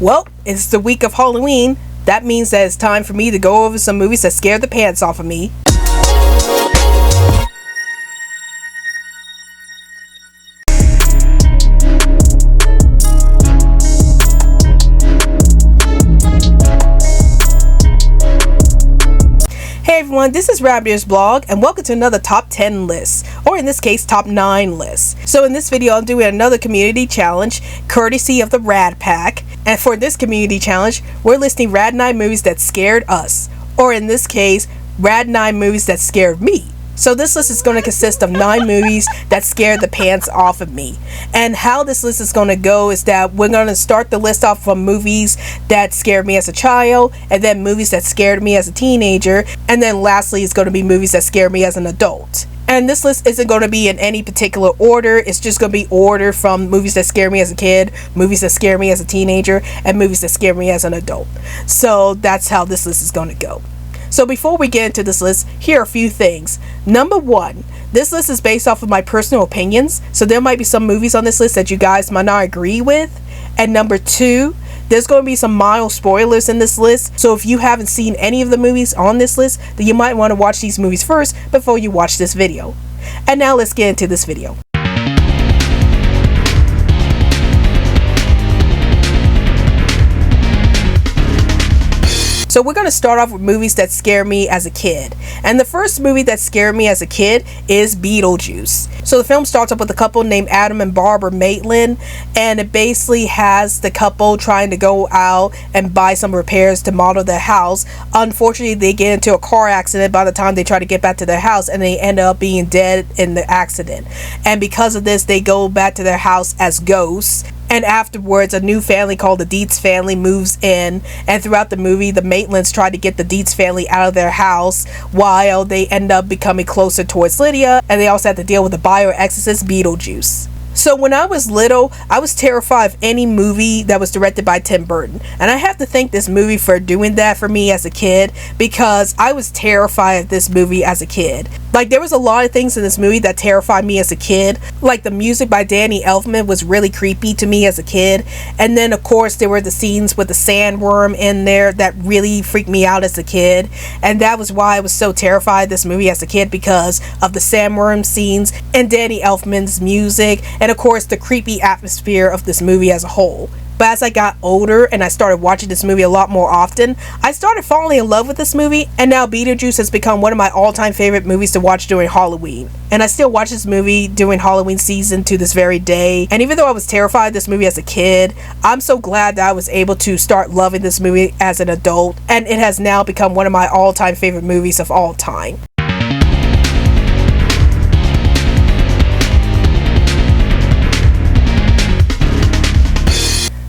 Well, it's the week of Halloween. That means that it's time for me to go over some movies that scared the pants off of me. Hey everyone, this is Rabbitearsblog and welcome to another top 10 list, or in this case top 9 list. So in this video I'm doing another community challenge courtesy of the Rad Pack, and for this community challenge we're listing Rad 9 movies that scared us, or in this case Rad 9 movies that scared me. So this list is going to consist of 9 movies that scared the pants off of me. And how this list is going to go is that we're going to start the list off from movies that scared me as a child, and then movies that scared me as a teenager, and then lastly it's going to be movies that scared me as an adult. And this list isn't going to be in any particular order. It's just going to be ordered from movies that scared me as a kid, movies that scared me as a teenager, and movies that scared me as an adult. So that's how this list is going to go. So before we get into this list, here are a few things. Number 1, this list is based off of my personal opinions, so there might be some movies on this list that you guys might not agree with. And number 2, there's going to be some mild spoilers in this list, so if you haven't seen any of the movies on this list, then you might want to watch these movies first before you watch this video. And now let's get into this video. So we're going to start off with movies that scare me as a kid. And the first movie that scared me as a kid is Beetlejuice. So the film starts up with a couple named Adam and Barbara Maitland, and it basically has the couple trying to go out and buy some repairs to model their house. Unfortunately, they get into a car accident by the time they try to get back to their house, and they end up being dead in the accident. And because of this, they go back to their house as ghosts. And afterwards, a new family called the Dietz family moves in, and throughout the movie, the Maitlands try to get the Dietz family out of their house, while they end up becoming closer towards Lydia, and they also have to deal with the bioexorcist Beetlejuice. So when I was little, I was terrified of any movie that was directed by Tim Burton. And I have to thank this movie for doing that for me as a kid, because I was terrified of this movie as a kid. Like, there was a lot of things in this movie that terrified me as a kid. Like, the music by Danny Elfman was really creepy to me as a kid. And then, of course, there were the scenes with the sandworm in there that really freaked me out as a kid. And that was why I was so terrified of this movie as a kid, because of the sandworm scenes and Danny Elfman's music, and of course the creepy atmosphere of this movie as a whole. But as I got older and I started watching this movie a lot more often, I started falling in love with this movie, and now Beetlejuice has become one of my all-time favorite movies to watch during Halloween. And I still watch this movie during Halloween season to this very day. And even though I was terrified of this movie as a kid, I'm so glad that I was able to start loving this movie as an adult, and it has now become one of my all-time favorite movies of all time.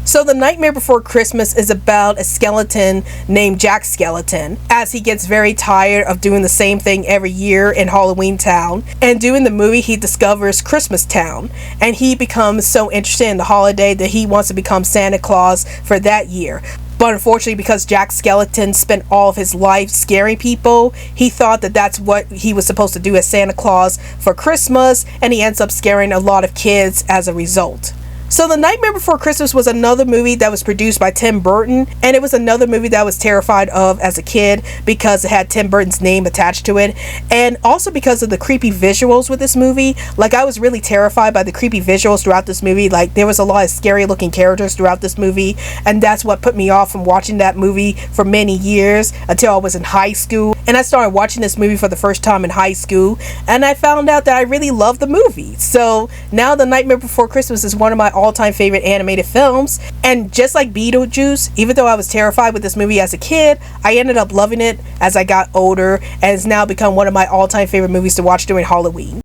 So The Nightmare Before Christmas is about a skeleton named Jack Skeleton, as he gets very tired of doing the same thing every year in Halloween Town. And during the movie, he discovers Christmas Town, and he becomes so interested in the holiday that he wants to become Santa Claus for that year. But unfortunately, because Jack Skeleton spent all of his life scaring people, he thought that that's what he was supposed to do as Santa Claus for Christmas, and he ends up scaring a lot of kids as a result. So The Nightmare Before Christmas was another movie that was produced by Tim Burton, and it was another movie that I was terrified of as a kid because it had Tim Burton's name attached to it, and also because of the creepy visuals with this movie. Like, I was really terrified by the creepy visuals throughout this movie. Like, there was a lot of scary looking characters throughout this movie, and that's what put me off from watching that movie for many years until I was in high school. And I started watching this movie for the first time in high school, and I found out that I really loved the movie. So now The Nightmare Before Christmas is one of my all-time favorite animated films, and just like Beetlejuice, even though I was terrified with this movie as a kid, I ended up loving it as I got older, and it's now become one of my all-time favorite movies to watch during Halloween.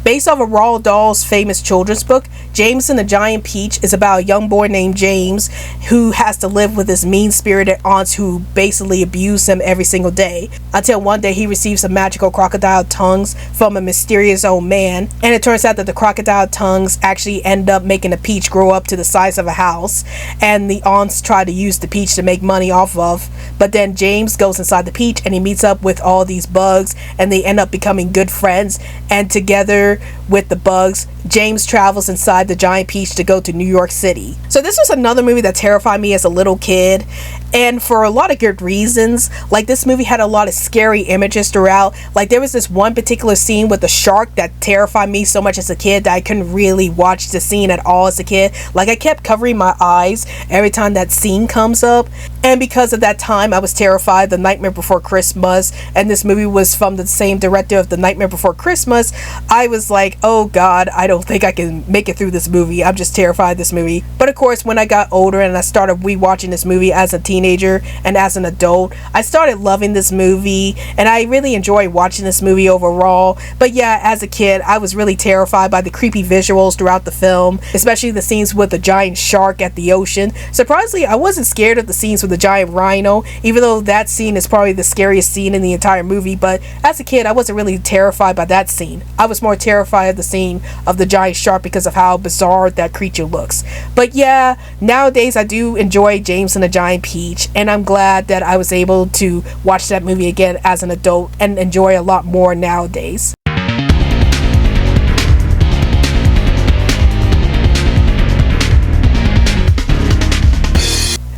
Based off of Roald Dahl's famous children's book, James and the Giant Peach is about a young boy named James who has to live with his mean-spirited aunts who basically abuse him every single day, until one day he receives some magical crocodile tongues from a mysterious old man, and it turns out that the crocodile tongues actually end up making a peach grow up to the size of a house, and the aunts try to use the peach to make money off of, but then James goes inside the peach and he meets up with all these bugs, and they end up becoming good friends, and together with the bugs, James travels inside the giant peach to go to New York City. So this was another movie that terrified me as a little kid, and for a lot of good reasons. Like, this movie had a lot of scary images throughout. Like, there was this one particular scene with the shark that terrified me so much as a kid that I couldn't really watch the scene at all as a kid. Like, I kept covering my eyes every time that scene comes up, and because of that time I was terrified of The Nightmare Before Christmas, and this movie was from the same director of The Nightmare Before Christmas. I was like, oh god, I don't think I can make it through this movie. I'm just terrified of this movie. But of course, when I got older and I started rewatching this movie as a teenager and as an adult, I started loving this movie, and I really enjoyed watching this movie overall. But yeah, as a kid, I was really terrified by the creepy visuals throughout the film, especially the scenes with the giant shark at the ocean. Surprisingly, I wasn't scared of the scenes with the giant rhino, even though that scene is probably the scariest scene in the entire movie. But as a kid, I wasn't really terrified by that scene. I was more terrified of the scene of the giant shark because of how bizarre that creature looks. But yeah, nowadays I do enjoy James and the Giant Peach, and I'm glad that I was able to watch that movie again as an adult and enjoy a lot more nowadays.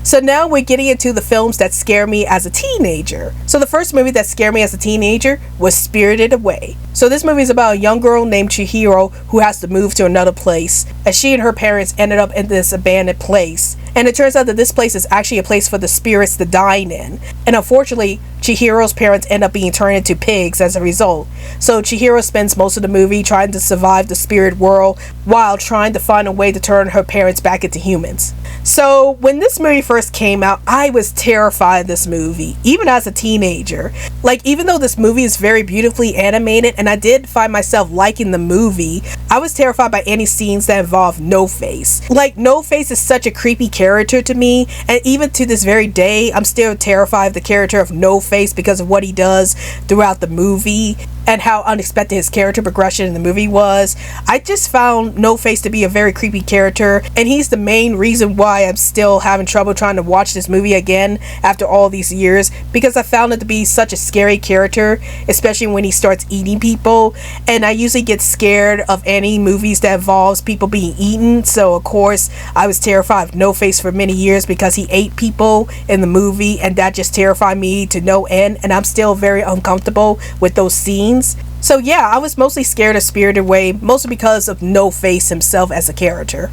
So now we're getting into the films that scare me as a teenager. So the first movie that scared me as a teenager was Spirited Away. So this movie is about a young girl named Chihiro who has to move to another place, as she and her parents ended up in this abandoned place. And it turns out that this place is actually a place for the spirits to dine in. And unfortunately, Chihiro's parents end up being turned into pigs as a result. So Chihiro spends most of the movie trying to survive the spirit world while trying to find a way to turn her parents back into humans. So when this movie first came out, I was terrified of this movie, even as a teenager. Like, even though this movie is very beautifully animated and I did find myself liking the movie, I was terrified by any scenes that involve No-Face. Like, No-Face is such a creepy character to me, and even to this very day, I'm still terrified of the character of No-Face because of what he does throughout the movie and how unexpected his character progression in the movie was. I just found No-Face to be a very creepy character, and he's the main reason why I'm still having trouble trying to watch this movie again after all these years, because I found it to be such a scary character, especially when he starts eating people, and I usually get scared of any movies that involves people being eaten. So of course I was terrified of No-Face for many years because he ate people in the movie, and that just terrified me to no end, and I'm still very uncomfortable with those scenes. So yeah, I was mostly scared of Spirited Away, mostly because of No-Face himself as a character.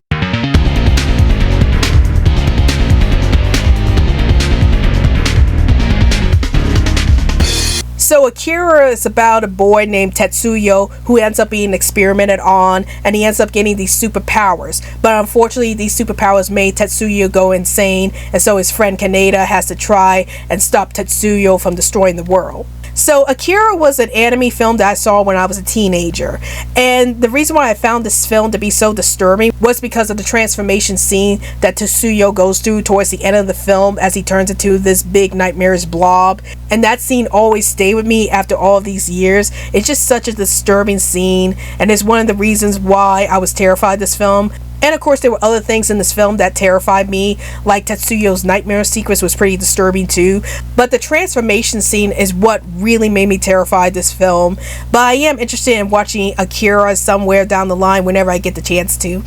So Akira is about a boy named Tetsuyo who ends up being experimented on, and he ends up getting these superpowers. But unfortunately, these superpowers made Tetsuyo go insane, and so his friend Kaneda has to try and stop Tetsuyo from destroying the world. So Akira was an anime film that I saw when I was a teenager, and the reason why I found this film to be so disturbing was because of the transformation scene that Tetsuyo goes through towards the end of the film as he turns into this big nightmarish blob, and that scene always stayed with me after all these years. It's just such a disturbing scene, and it's one of the reasons why I was terrified of this film. And of course, there were other things in this film that terrified me, like Tetsuyo's nightmare sequence was pretty disturbing too. But the transformation scene is what really made me terrified of this film. But I am interested in watching Akira somewhere down the line whenever I get the chance to.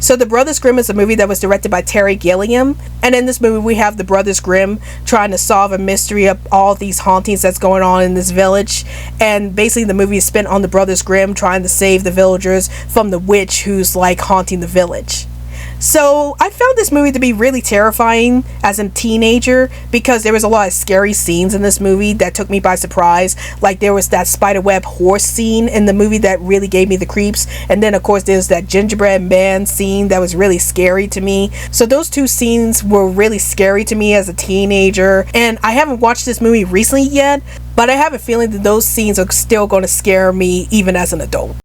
So The Brothers Grimm is a movie that was directed by Terry Gilliam, and in this movie we have the Brothers Grimm trying to solve a mystery of all these hauntings that's going on in this village, and basically the movie is spent on the Brothers Grimm trying to save the villagers from the witch who's like haunting the village. So I found this movie to be really terrifying as a teenager because there was a lot of scary scenes in this movie that took me by surprise. Like there was that spiderweb horse scene in the movie that really gave me the creeps, and then of course there's that gingerbread man scene that was really scary to me. So those two scenes were really scary to me as a teenager, and I haven't watched this movie recently yet, but I have a feeling that those scenes are still going to scare me even as an adult.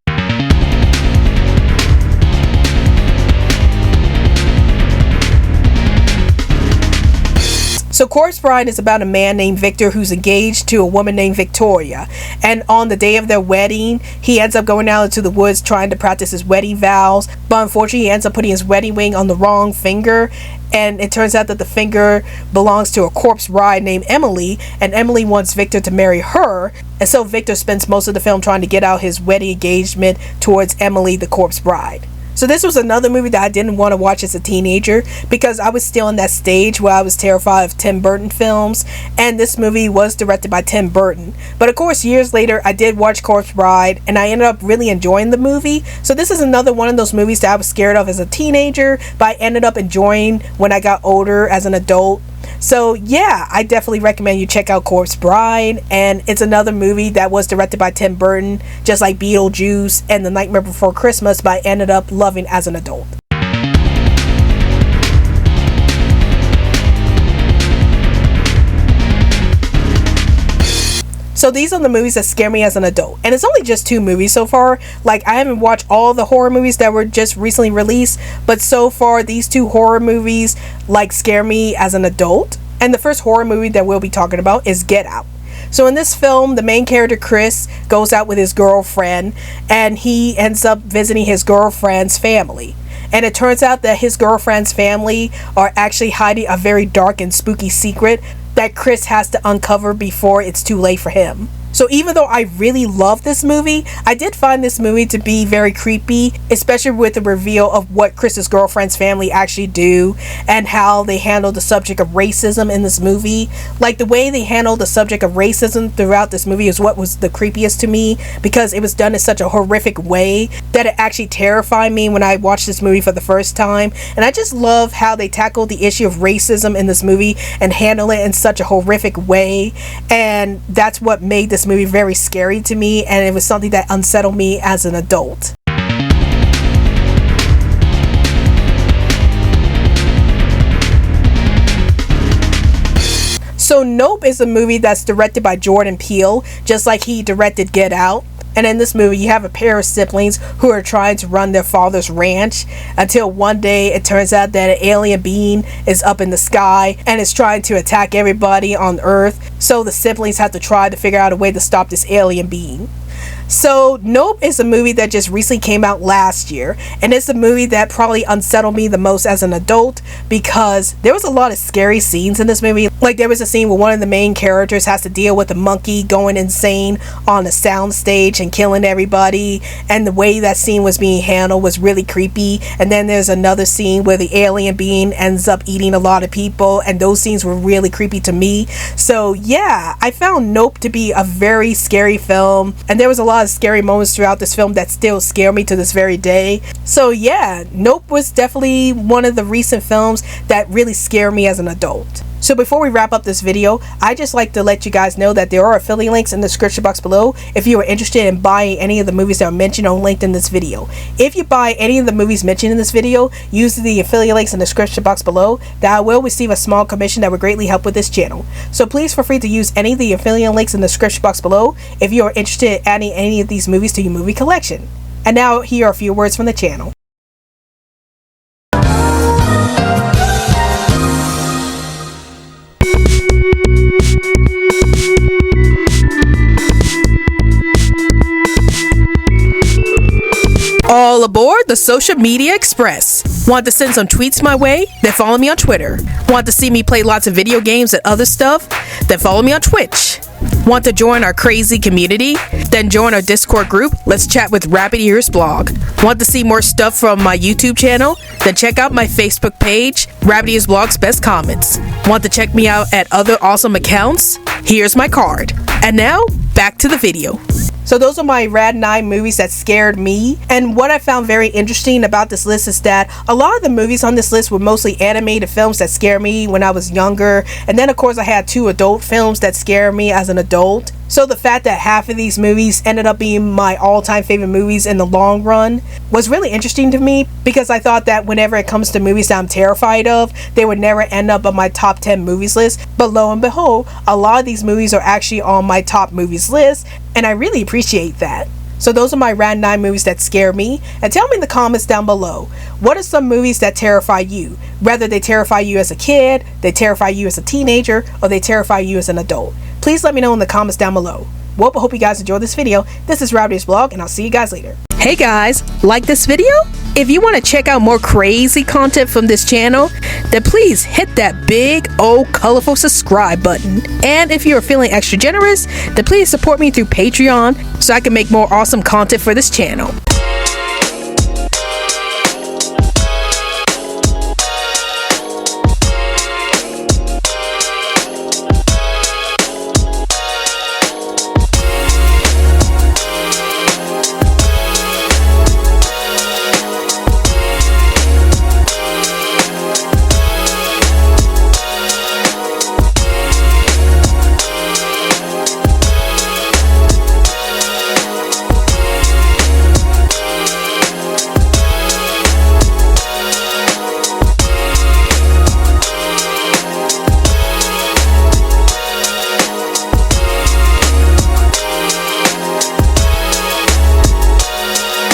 So Corpse Bride is about a man named Victor who's engaged to a woman named Victoria, and on the day of their wedding he ends up going out into the woods trying to practice his wedding vows, but unfortunately he ends up putting his wedding ring on the wrong finger, and it turns out that the finger belongs to a corpse bride named Emily, and Emily wants Victor to marry her, and so Victor spends most of the film trying to get out his wedding engagement towards Emily, the corpse bride. So this was another movie that I didn't want to watch as a teenager because I was still in that stage where I was terrified of Tim Burton films, and this movie was directed by Tim Burton. But of course, years later, I did watch Corpse Bride, and I ended up really enjoying the movie. So this is another one of those movies that I was scared of as a teenager, but I ended up enjoying when I got older as an adult. So yeah, I definitely recommend you check out Corpse Bride, and it's another movie that was directed by Tim Burton, just like Beetlejuice and The Nightmare Before Christmas, but I ended up loving as an adult. So these are the movies that scare me as an adult, and it's only just 2 movies so far. Like I haven't watched all the horror movies that were just recently released, but so far these 2 horror movies like scare me as an adult. And the first horror movie that we'll be talking about is Get Out. So in this film, the main character Chris goes out with his girlfriend, and he ends up visiting his girlfriend's family. And it turns out that his girlfriend's family are actually hiding a very dark and spooky secret that Chris has to uncover before it's too late for him. So even though I really love this movie, I did find this movie to be very creepy, especially with the reveal of what Chris's girlfriend's family actually do and how they handle the subject of racism in this movie. Like the way they handle the subject of racism throughout this movie is what was the creepiest to me, because it was done in such a horrific way that it actually terrified me when I watched this movie for the first time. And I just love how they tackled the issue of racism in this movie and handle it in such a horrific way, and that's what made this movie very scary to me, and it was something that unsettled me as an adult. So Nope is a movie that's directed by Jordan Peele, just like he directed Get Out. And in this movie, you have a pair of siblings who are trying to run their father's ranch until one day it turns out that an alien being is up in the sky and is trying to attack everybody on Earth. So the siblings have to try to figure out a way to stop this alien being. So Nope is a movie that just recently came out last year, and it's a movie that probably unsettled me the most as an adult because there was a lot of scary scenes in this movie. Like there was a scene where one of the main characters has to deal with a monkey going insane on a sound stage and killing everybody, and the way that scene was being handled was really creepy. And then there's another scene where the alien being ends up eating a lot of people, and those scenes were really creepy to me. So yeah, I found Nope to be a very scary film, and there was a lot of scary moments throughout this film that still scare me to this very day. So yeah, Nope was definitely one of the recent films that really scare me as an adult. So before we wrap up this video, I just like to let you guys know that there are affiliate links in the description box below if you are interested in buying any of the movies that are mentioned or linked in this video. If you buy any of the movies mentioned in this video using the affiliate links in the description box below, that I will receive a small commission that would greatly help with this channel. So please feel free to use any of the affiliate links in the description box below if you are interested in adding any of these movies to your movie collection. And now here are a few words from the channel. All aboard the Social Media Express. Want to send some tweets my way? Then follow me on Twitter. Want to see me play lots of video games and other stuff? Then follow me on Twitch. Want to join our crazy community? Then join our Discord group. Let's chat with Rabbitearsblog. Want to see more stuff from my YouTube channel? Then check out my Facebook page, Rabbitearsblog's Best Comments. Want to check me out at other awesome accounts? Here's my card. And now, back to the video. So those are my Rad 9 movies that scared me. And what I found very interesting about this list is that a lot of the movies on this list were mostly animated films that scared me when I was younger. And then of course I had 2 adult films that scared me as an adult. So the fact that half of these movies ended up being my all-time favorite movies in the long run was really interesting to me, because I thought that whenever it comes to movies that I'm terrified of, they would never end up on my top 10 movies list. But lo and behold, a lot of these movies are actually on my top movies list, and I really appreciate that. So those are my Rad 9 movies that scare me. And tell me in the comments down below, what are some movies that terrify you? Whether they terrify you as a kid, they terrify you as a teenager, or they terrify you as an adult. Please let me know in the comments down below. Well, I hope you guys enjoyed this video. This is Rabbitearsblog, and I'll see you guys later. Hey guys, like this video? If you want to check out more crazy content from this channel, then please hit that big old colorful subscribe button. And if you are feeling extra generous, then please support me through Patreon so I can make more awesome content for this channel.